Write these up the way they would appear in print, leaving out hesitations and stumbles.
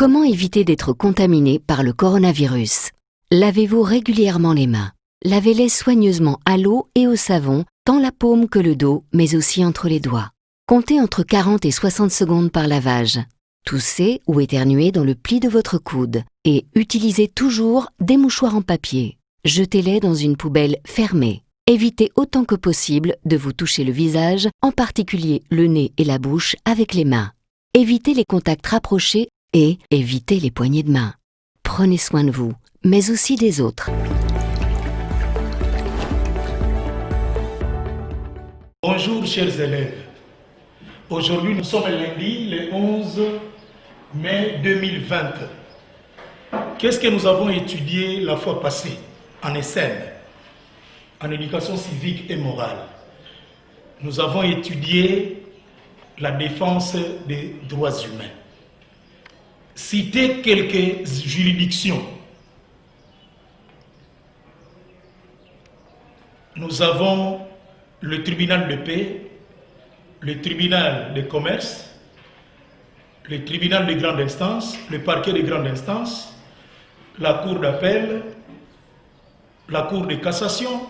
Comment éviter d'être contaminé par le coronavirus? Lavez-vous régulièrement les mains. Lavez-les soigneusement à l'eau et au savon, tant la paume que le dos, mais aussi entre les doigts. Comptez entre 40 et 60 secondes par lavage. Toussez ou éternuez dans le pli de votre coude et utilisez toujours des mouchoirs en papier. Jetez-les dans une poubelle fermée. Évitez autant que possible de vous toucher le visage, en particulier le nez et la bouche, avec les mains. Évitez les contacts rapprochés et évitez les poignées de main. Prenez soin de vous, mais aussi des autres. Bonjour chers élèves. Aujourd'hui nous sommes lundi, le 11 mai 2020. Qu'est-ce que nous avons étudié la fois passée en SM, en éducation civique et morale? Nous avons étudié la défense des droits humains. Citer quelques juridictions. Nous avons le tribunal de paix, le tribunal de commerce, le tribunal de grande instance, le parquet de grande instance, la cour d'appel, la cour de cassation,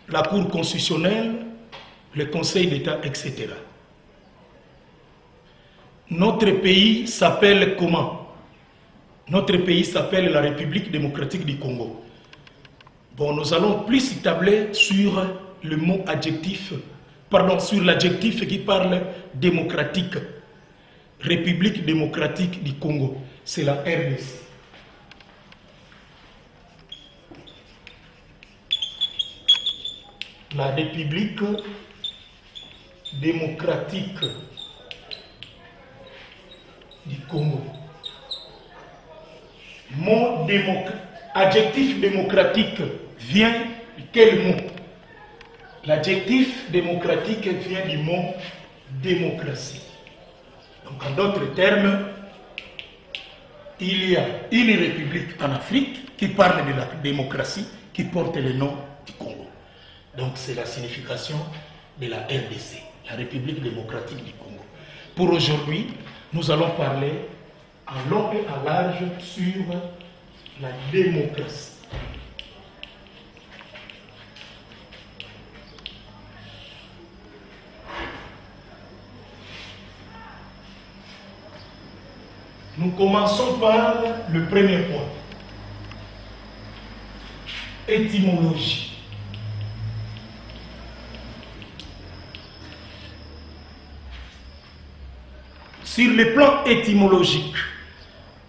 la cour constitutionnelle, le conseil d'État, etc. Notre pays s'appelle comment? Notre pays s'appelle la République démocratique du Congo. Bon, nous allons plus tabler sur le mot adjectif, pardon, sur l'adjectif qui parle démocratique. République démocratique du Congo, c'est la RDC. La République démocratique du Congo. Mot adjectif démocratique vient de quel mot? L'adjectif démocratique vient du mot démocratie. Donc en d'autres termes, il y a une république en Afrique qui parle de la démocratie, qui porte le nom du Congo. Donc c'est la signification de la RDC, la République démocratique du Congo. Pour aujourd'hui, nous allons parler en long et en large sur la démocratie. Nous commençons par le premier point. Étymologie. Sur le plan étymologique,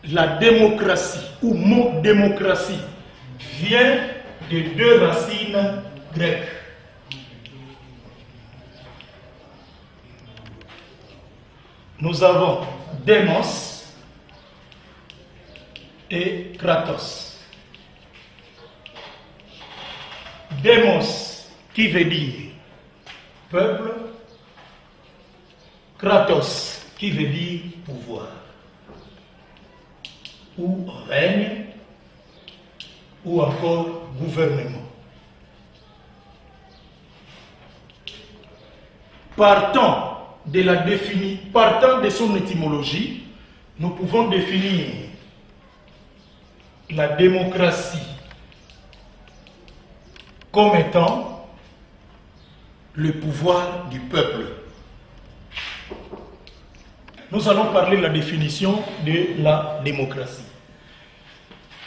la démocratie ou mot démocratie vient de deux racines grecques. Nous avons démos et kratos. Démos qui veut dire peuple, kratos qui veut dire pouvoir, ou règne, ou encore gouvernement. Partant de son étymologie, nous pouvons définir la démocratie comme étant le pouvoir du peuple. Nous allons parler de la définition de la démocratie.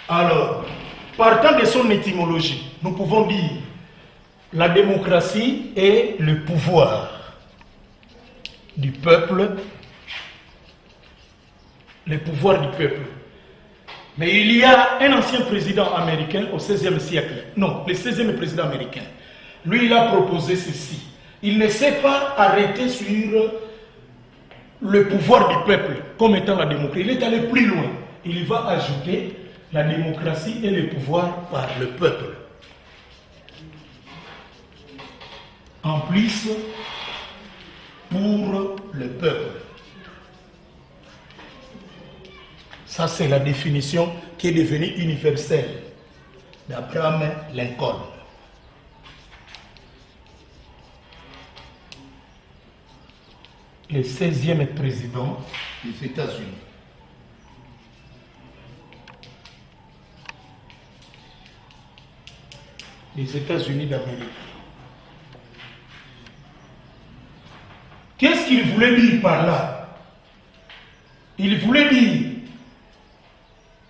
Alors, partant de son étymologie, nous pouvons dire la démocratie est le pouvoir du peuple, le pouvoir du peuple. Mais il y a un ancien président américain au XVIe siècle, non, le 16e président américain. Lui, il a proposé ceci. Il ne s'est pas arrêté sur le pouvoir du peuple comme étant la démocratie. Il est allé plus loin. Il va ajouter la démocratie et le pouvoir par le peuple. En plus, pour le peuple. Ça, c'est la définition qui est devenue universelle d'Abraham Lincoln. Le 16e président des États-Unis. des États-Unis d'Amérique. Qu'est-ce qu'il voulait dire par là? Il voulait dire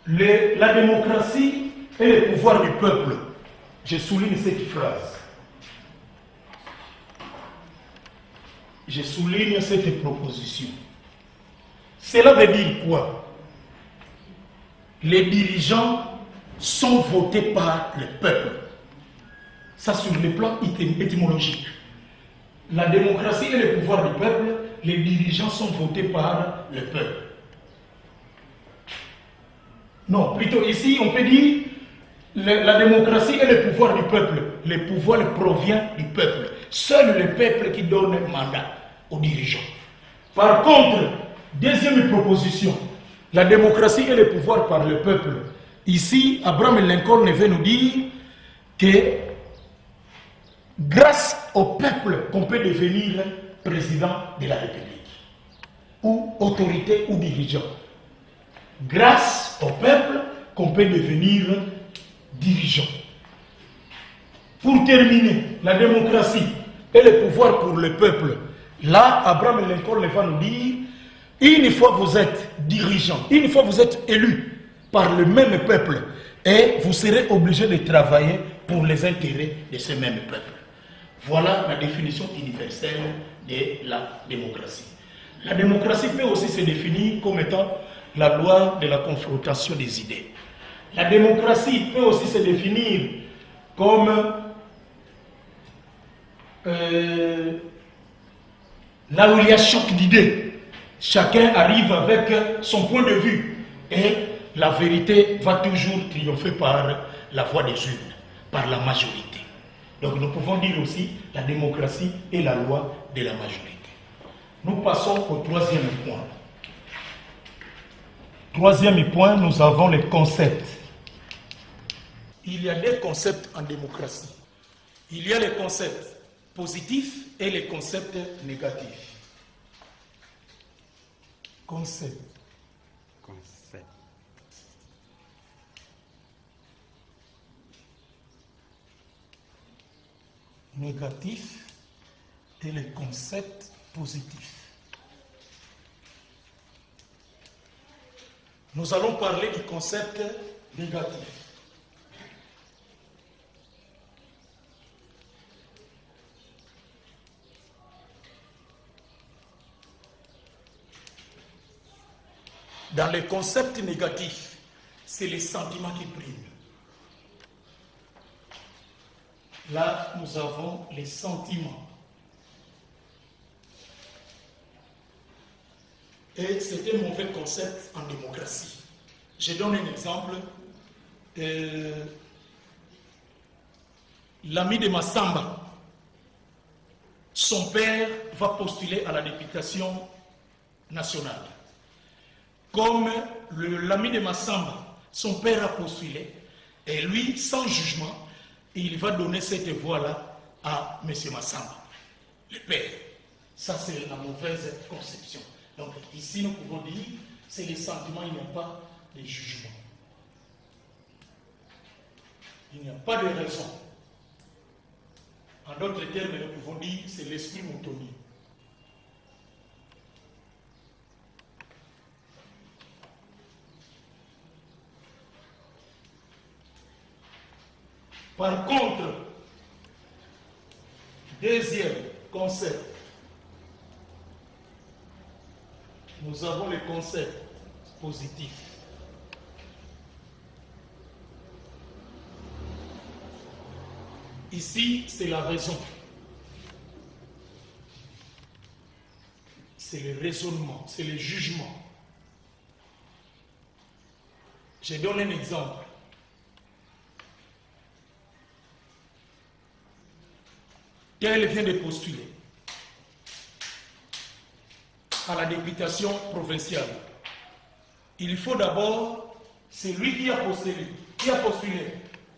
la démocratie et le pouvoir du peuple. Je souligne cette phrase. Je souligne cette proposition. Cela veut dire quoi? Les dirigeants sont votés par le peuple. Ça sur le plan étymologique. La démocratie et le pouvoir du peuple, les dirigeants sont votés par le peuple. Non, plutôt ici, on peut dire la démocratie et le pouvoir du peuple. Le pouvoir provient du peuple. Seul le peuple qui donne mandat aux dirigeants. Par contre, deuxième proposition, la démocratie et le pouvoir par le peuple. Ici, Abraham Lincoln veut nous dire que grâce au peuple qu'on peut devenir président de la République, ou autorité ou dirigeant. Grâce au peuple qu'on peut devenir dirigeant. Pour terminer, la démocratie et le pouvoir pour le peuple. Là, Abraham Lincoln va nous dire, une fois vous êtes dirigeant, une fois vous êtes élu par le même peuple, et vous serez obligé de travailler pour les intérêts de ce même peuple. Voilà la définition universelle de la démocratie. La démocratie peut aussi se définir comme étant la loi de la confrontation des idées. La démocratie peut aussi se définir comme là où il y a choc d'idées. Chacun arrive avec son point de vue et la vérité va toujours triompher par la voix des urnes, par la majorité. Donc nous pouvons dire aussi la démocratie est la loi de la majorité. Nous passons au troisième point. Troisième point, nous avons les concepts. Il y a des concepts en démocratie. Il y a les concepts positifs et les concepts négatifs. Concept. Négatifs et les concepts positifs. Nous allons parler du concept négatif. Dans les concepts négatifs, c'est les sentiments qui priment. Là, nous avons les sentiments. Et c'est un mauvais concept en démocratie. Je donne un exemple. L'ami de Massamba, son père va postuler à la députation nationale. Comme l'ami de Massamba, son père a postulé, et lui, sans jugement, il va donner cette voix-là à M. Massamba, le père. Ça, c'est la mauvaise conception. Donc, ici, nous pouvons dire, c'est les sentiments, il n'y a pas de jugement. Il n'y a pas de raison. En d'autres termes, nous pouvons dire, c'est l'esprit moutonnier. Par contre, deuxième concept, nous avons le concept positif. Ici, c'est la raison. C'est le raisonnement, c'est le jugement. Je donne un exemple. Tel vient de postuler à la députation provinciale. Il faut d'abord, celui qui a postulé,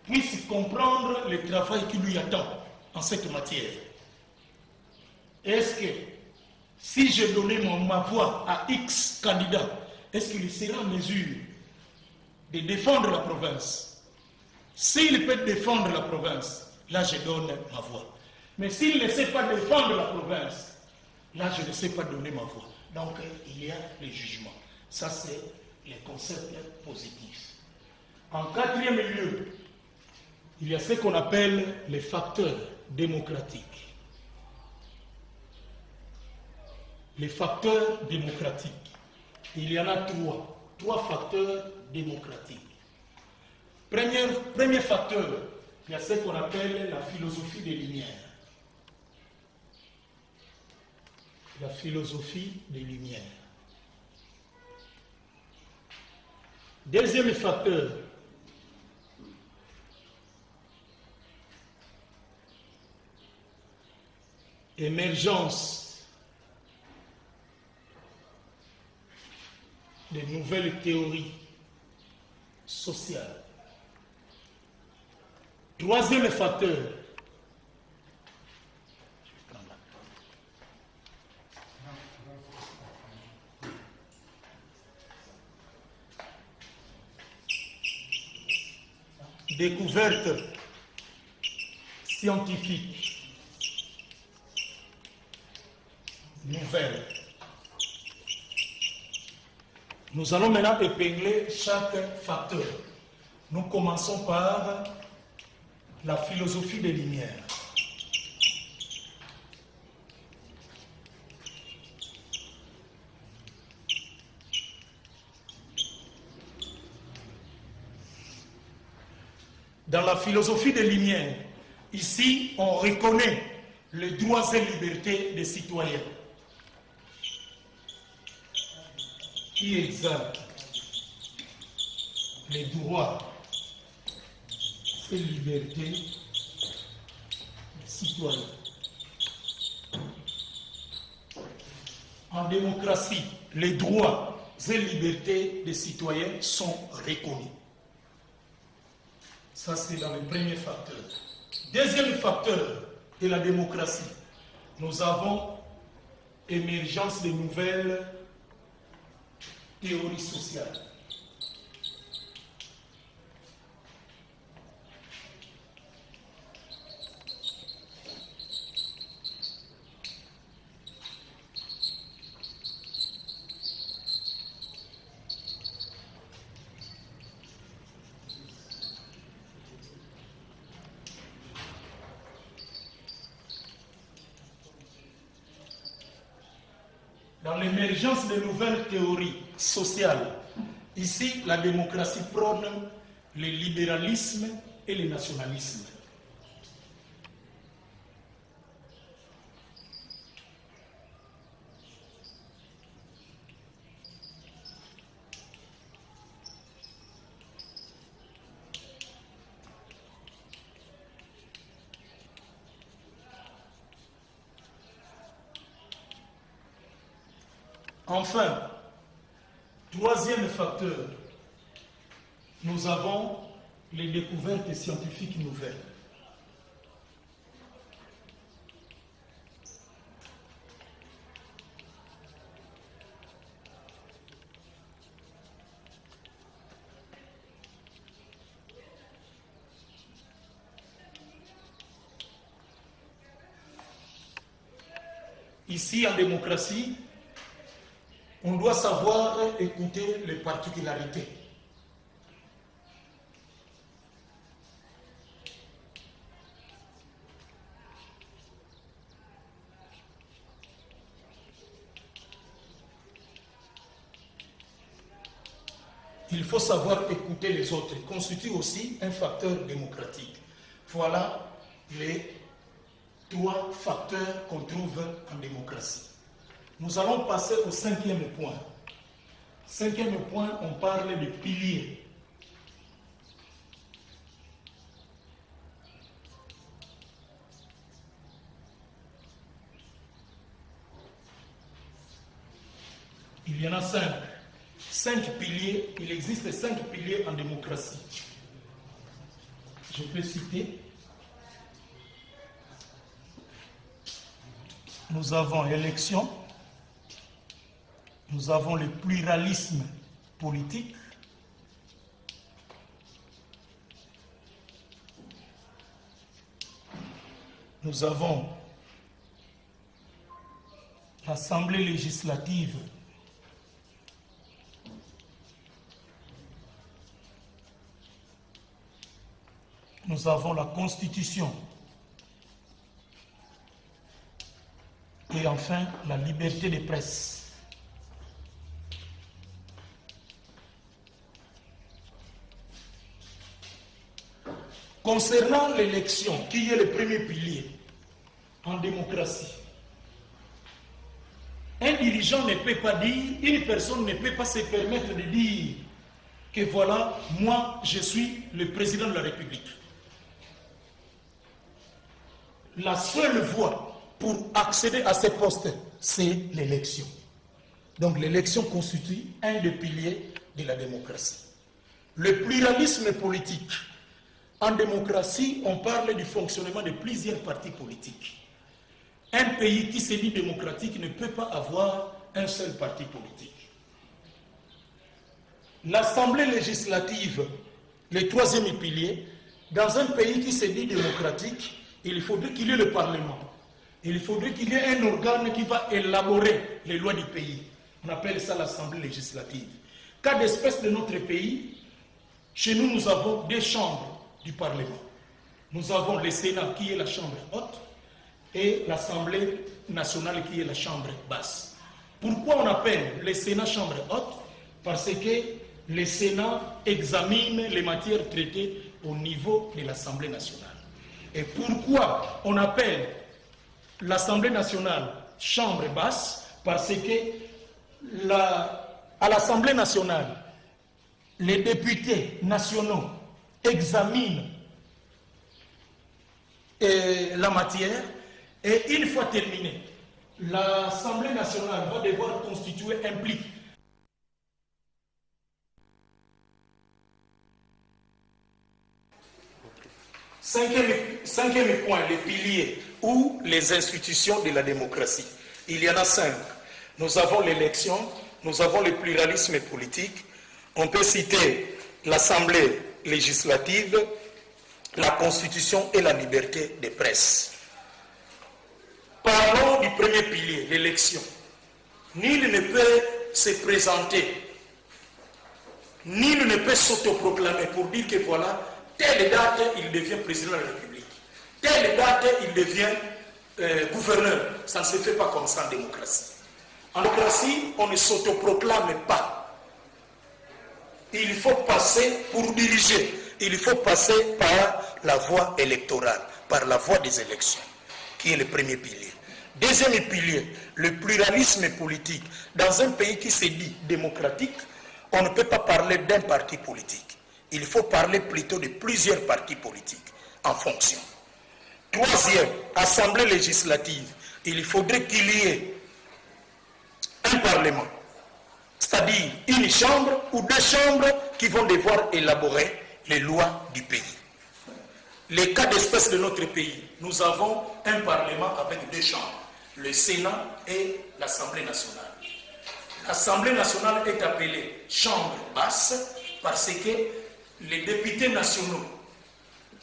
puisse comprendre le travail qui lui attend en cette matière. Est-ce que si je donnais ma voix à X candidat, est-ce qu'il sera en mesure de défendre la province? S'il peut défendre la province, là je donne ma voix. Mais s'il ne sait pas défendre la province, là je ne sais pas donner ma voix. Donc il y a les jugements. Ça c'est les concepts positifs. En quatrième lieu, il y a ce qu'on appelle les facteurs démocratiques. Les facteurs démocratiques. Il y en a trois facteurs démocratiques. Premier facteur, il y a ce qu'on appelle la philosophie des Lumières. La philosophie des Lumières. Deuxième facteur, émergence de nouvelles théories sociales. Troisième facteur, découverte scientifique nouvelle. Nous allons maintenant épingler chaque facteur. Nous commençons par la philosophie des Lumières. Dans la philosophie des Lumières, ici, on reconnaît les droits et libertés des citoyens qui exaltent les droits et libertés des citoyens. En démocratie, les droits et libertés des citoyens sont reconnus. Ça, c'est dans le premier facteur. Deuxième facteur de la démocratie, nous avons émergence de nouvelles théories sociales. Dans l'émergence de nouvelles théories sociales, ici, la démocratie prône le libéralisme et le nationalisme. Enfin, troisième facteur, nous avons les découvertes scientifiques nouvelles. Ici, en démocratie, on doit savoir écouter les particularités. Il faut savoir écouter les autres, constitue aussi un facteur démocratique. Voilà les trois facteurs qu'on trouve en démocratie. Nous allons passer au cinquième point. Cinquième point, on parle de piliers. Il y en a cinq. Cinq piliers, il existe 5 piliers en démocratie. Je peux citer. Nous avons l'élection. Nous avons le pluralisme politique. nous avons l'Assemblée législative nous avons la Constitution et enfin la liberté de presse. Concernant l'élection, qui est le premier pilier en démocratie, un dirigeant ne peut pas dire, une personne ne peut pas se permettre de dire que voilà, moi je suis le président de la République. La seule voie pour accéder à ces postes, c'est l'élection. Donc l'élection constitue un des piliers de la démocratie. Le pluralisme politique. En démocratie, on parle du fonctionnement de plusieurs partis politiques. Un pays qui se dit démocratique ne peut pas avoir un seul parti politique. L'Assemblée législative, le troisième pilier, dans un pays qui se dit démocratique, il faudrait qu'il y ait le Parlement. Il faudrait qu'il y ait un organe qui va élaborer les lois du pays. On appelle ça l'Assemblée législative. Cas d'espèce de notre pays, chez nous, nous avons deux chambres du Parlement. Nous avons le Sénat qui est la chambre haute et l'Assemblée nationale qui est la chambre basse. Pourquoi on appelle le Sénat chambre haute? Parce que le Sénat examine les matières traitées au niveau de l'Assemblée nationale. Et pourquoi on appelle l'Assemblée nationale chambre basse? Parce que à l'Assemblée nationale, les députés nationaux examinent la matière et une fois terminé, l'Assemblée nationale va devoir constituer un pli. Cinquième point, les piliers ou les institutions de la démocratie. Il y en a 5. Nous avons l'élection, nous avons le pluralisme politique, on peut citer l'Assemblée législative, la Constitution et la liberté de presse. Parlons du premier pilier, l'élection. Nul ne peut se présenter, nul ne peut s'autoproclamer pour dire que voilà, telle date, il devient président de la République. Telle date, il devient gouverneur. Ça ne se fait pas comme ça en démocratie. En démocratie, on ne s'autoproclame pas. Il faut passer, pour diriger, il faut passer par la voie électorale, par la voie des élections, qui est le premier pilier. Deuxième pilier, le pluralisme politique. Dans un pays qui se dit démocratique, on ne peut pas parler d'un parti politique. Il faut parler plutôt de plusieurs partis politiques en fonction. Troisième, assemblée législative. Il faudrait qu'il y ait un parlement, c'est-à-dire une chambre ou deux chambres qui vont devoir élaborer les lois du pays. Les cas d'espèce de notre pays, nous avons un parlement avec deux chambres, le Sénat et l'Assemblée nationale. L'Assemblée nationale est appelée chambre basse parce que les députés nationaux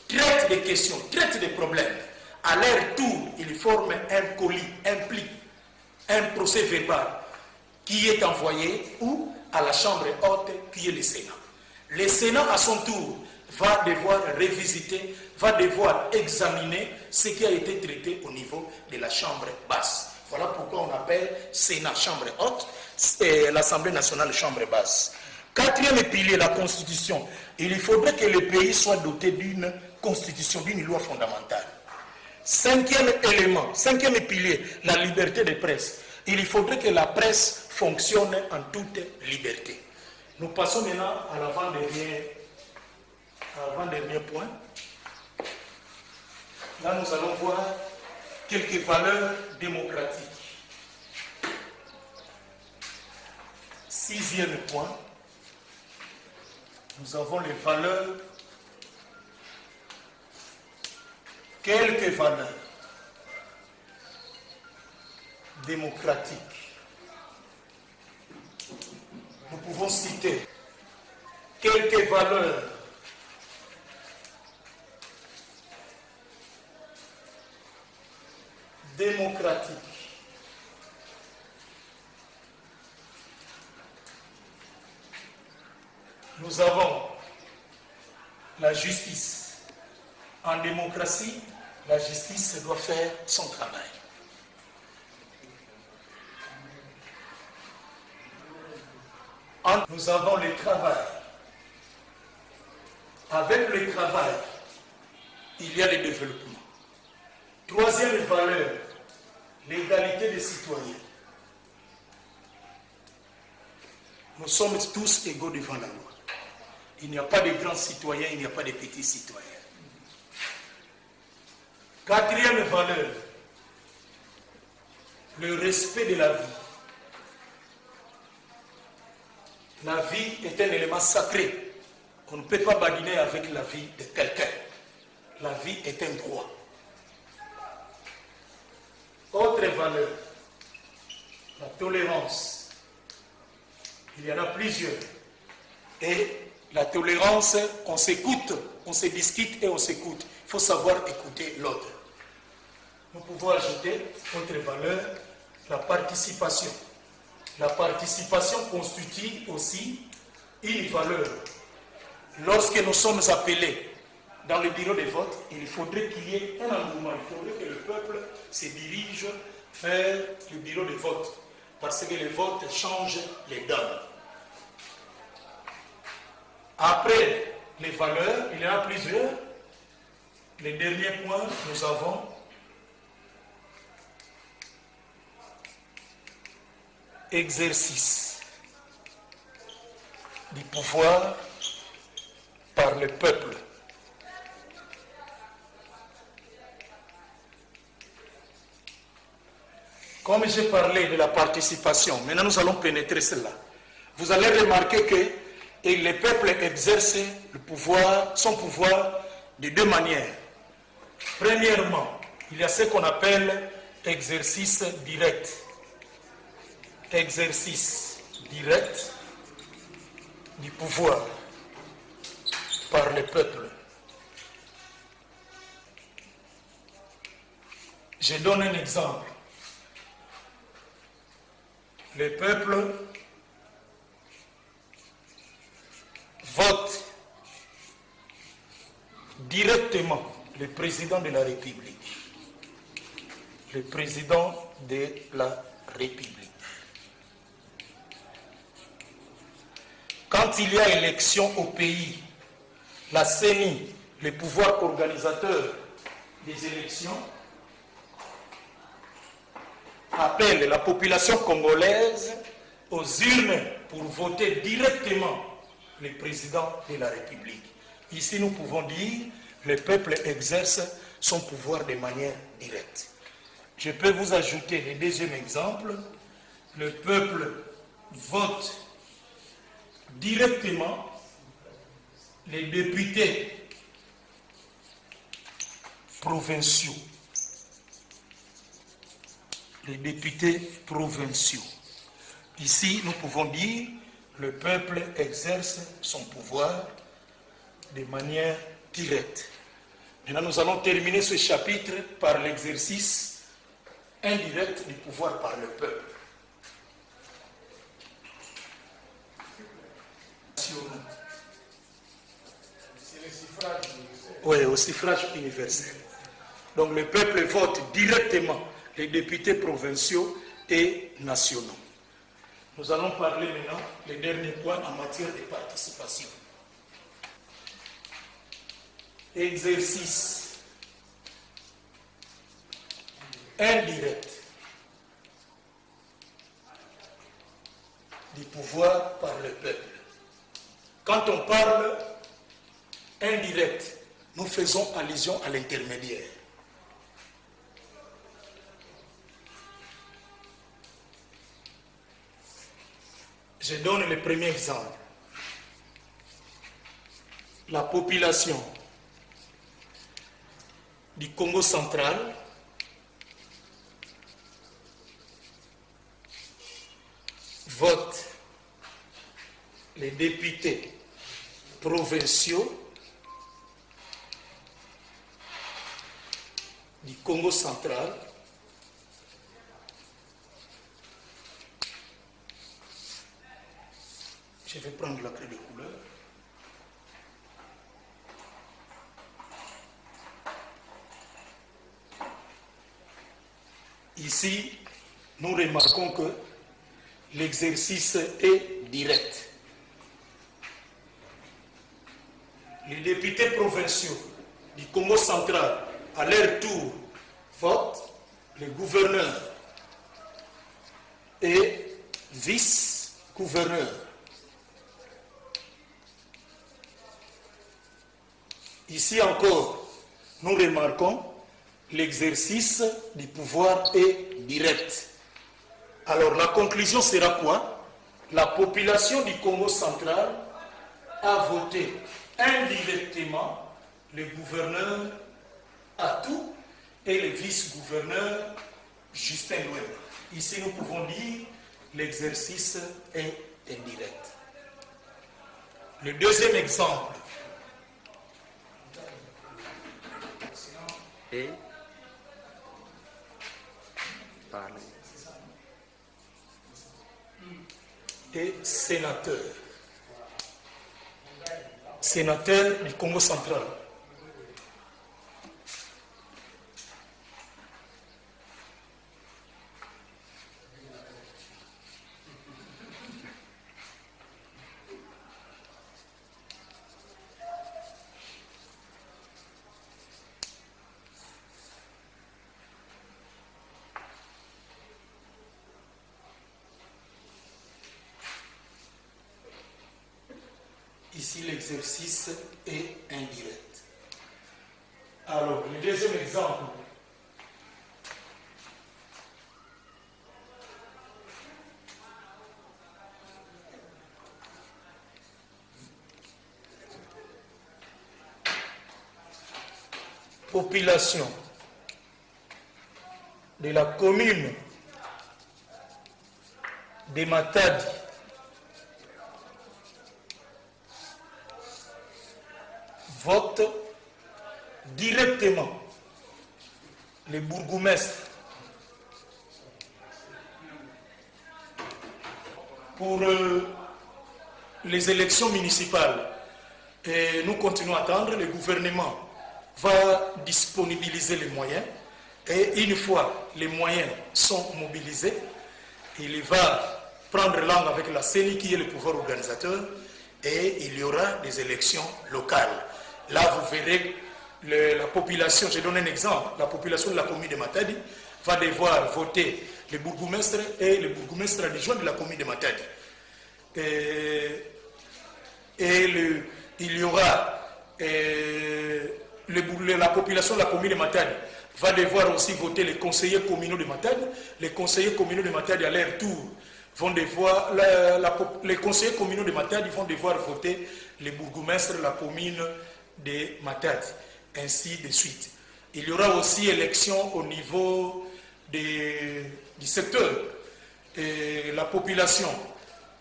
traitent des questions, traitent des problèmes. À leur tour, ils forment un colis, un pli, un procès verbal qui est envoyé ou à la chambre haute qui est le Sénat. Le Sénat, à son tour, va devoir revisiter, va devoir examiner ce qui a été traité au niveau de la chambre basse. Voilà pourquoi on appelle Sénat chambre haute et l'Assemblée nationale chambre basse. Quatrième pilier, la Constitution. Il faudrait que le pays soit doté d'une constitution, d'une loi fondamentale. Cinquième élément, cinquième pilier, la liberté de presse. Il faudrait que la presse fonctionne en toute liberté. Nous passons maintenant à l'avant-dernier point. Là, nous allons voir quelques valeurs démocratiques. Sixième point. Nous avons les valeurs, quelques valeurs démocratiques. Nous pouvons citer quelques valeurs démocratique. Nous avons la justice. En démocratie, la justice doit faire son travail. Nous avons le travail. Avec le travail, il y a le développement. Troisième valeur, l'égalité des citoyens. Nous sommes tous égaux devant la loi. Il n'y a pas de grands citoyens, il n'y a pas de petits citoyens. Quatrième valeur, le respect de la vie. La vie est un élément sacré. On ne peut pas badiner avec la vie de quelqu'un. La vie est un droit. Autre valeur, la tolérance. Il y en a plusieurs. Et la tolérance, on s'écoute, on se discute et on s'écoute. Il faut savoir écouter l'autre. Nous pouvons ajouter autre valeur, la participation. La participation constitue aussi une valeur. Lorsque nous sommes appelés dans le bureau de vote, il faudrait qu'il y ait un engouement. Il faudrait que le peuple se dirige vers le bureau de vote. Parce que le vote change les donnes. Après les valeurs, il y en a plusieurs. Le dernier point, nous avons exercice du pouvoir par le peuple. Comme j'ai parlé de la participation, maintenant nous allons pénétrer cela. Vous allez remarquer que le peuple exerce le pouvoir, son pouvoir de deux manières. Premièrement, il y a ce qu'on appelle exercice direct. Exercice direct du pouvoir par le peuple. Je donne un exemple. Le peuple vote directement le président de la République. Le président de la République. Quand il y a élection au pays, la CENI, le pouvoir organisateur des élections, appelle la population congolaise aux urnes pour voter directement le président de la République. Ici, nous pouvons dire que le peuple exerce son pouvoir de manière directe. Je peux vous ajouter le deuxième exemple. Le peuple vote directement les députés provinciaux. Les députés provinciaux. Ici, nous pouvons dire que le peuple exerce son pouvoir de manière directe. Maintenant, nous allons terminer ce chapitre par l'exercice indirect du pouvoir par le peuple. Oui, au suffrage universel. Donc le peuple vote directement les députés provinciaux et nationaux. Nous allons parler maintenant des derniers points en matière de participation. Exercice indirect du pouvoir par le peuple. Quand on parle indirect, nous faisons allusion à l'intermédiaire. Je donne le premier exemple. La population du Congo central vote les députés provinciaux du Congo central Je vais prendre la clé de couleur. Ici, nous remarquons que l'exercice est direct. Les députés provinciaux du Congo central, à leur tour, votent. Les gouverneurs et vice-gouverneurs. Ici encore, nous remarquons l'exercice du pouvoir est direct. Alors la conclusion sera quoi? La population du Congo central a voté indirectement le gouverneur Atou et le vice-gouverneur Justin Louem. Ici nous pouvons dire l'exercice est indirect. Le deuxième exemple. Et parler. Et sénateur. Sénateur du Congo central. Ici, l'exercice est indirect. Alors, le deuxième exemple. Population de la commune de Matadi vote directement les bourgmestres pour les élections municipales. Et nous continuons à attendre. Le gouvernement va disponibiliser les moyens. Et une fois les moyens sont mobilisés, il va prendre langue avec la CENI qui est le pouvoir organisateur et il y aura des élections locales. Là, vous verrez la population, je donne un exemple, la population de la commune de Matadi va devoir voter les bourgmestres et les bourgmestres adjoints de la commune de Matadi. Il y aura la population de la commune de Matadi va devoir aussi voter les conseillers communaux de Matadi. Les conseillers communaux de Matadi, à leur tour, vont devoir, les conseillers communaux de Matadi vont devoir voter les bourgmestres de la commune de Matadi, ainsi de suite. Il y aura aussi élection au niveau du secteur. Et la population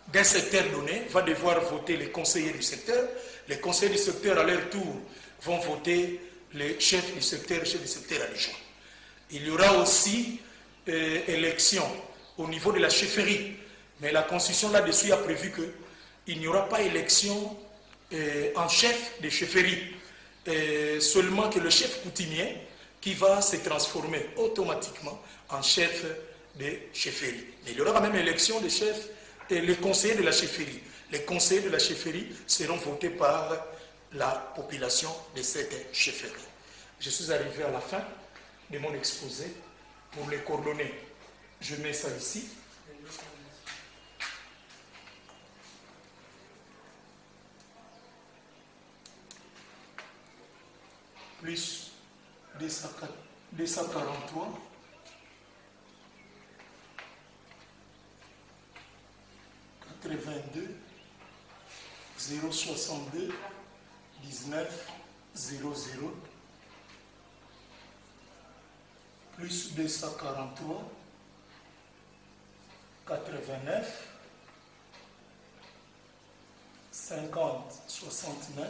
d'un secteur donné va devoir voter les conseillers du secteur. Les conseillers du secteur, à leur tour, vont voter les chefs du secteur adjoint. Il y aura aussi élection au niveau de la chefferie. Mais la Constitution là-dessus a prévu qu'il n'y aura pas élection en chef de chefferie. Seulement que le chef coutumier qui va se transformer automatiquement en chef de chefferie. Mais il y aura quand même élection des chefs et les conseillers de la chefferie. Les conseillers de la chefferie seront votés par la population de cette chefferie. Je suis arrivé à la fin de mon exposé. Pour les coordonnées, je mets ça ici. Plus 243 82 062 19 00 plus 243 89 50 69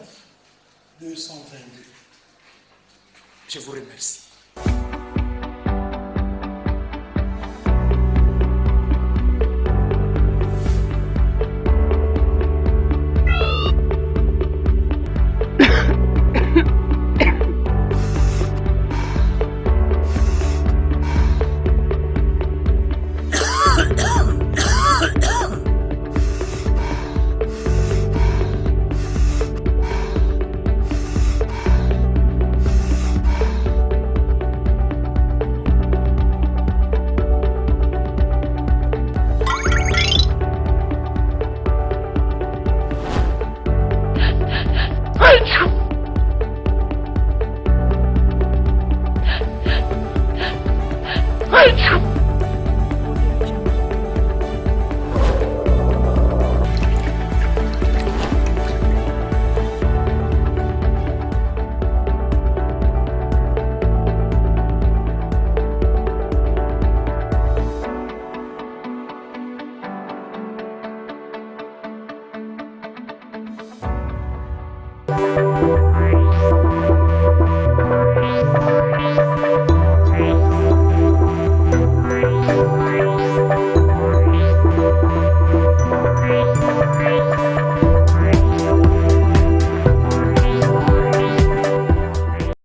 222. Je vous remercie.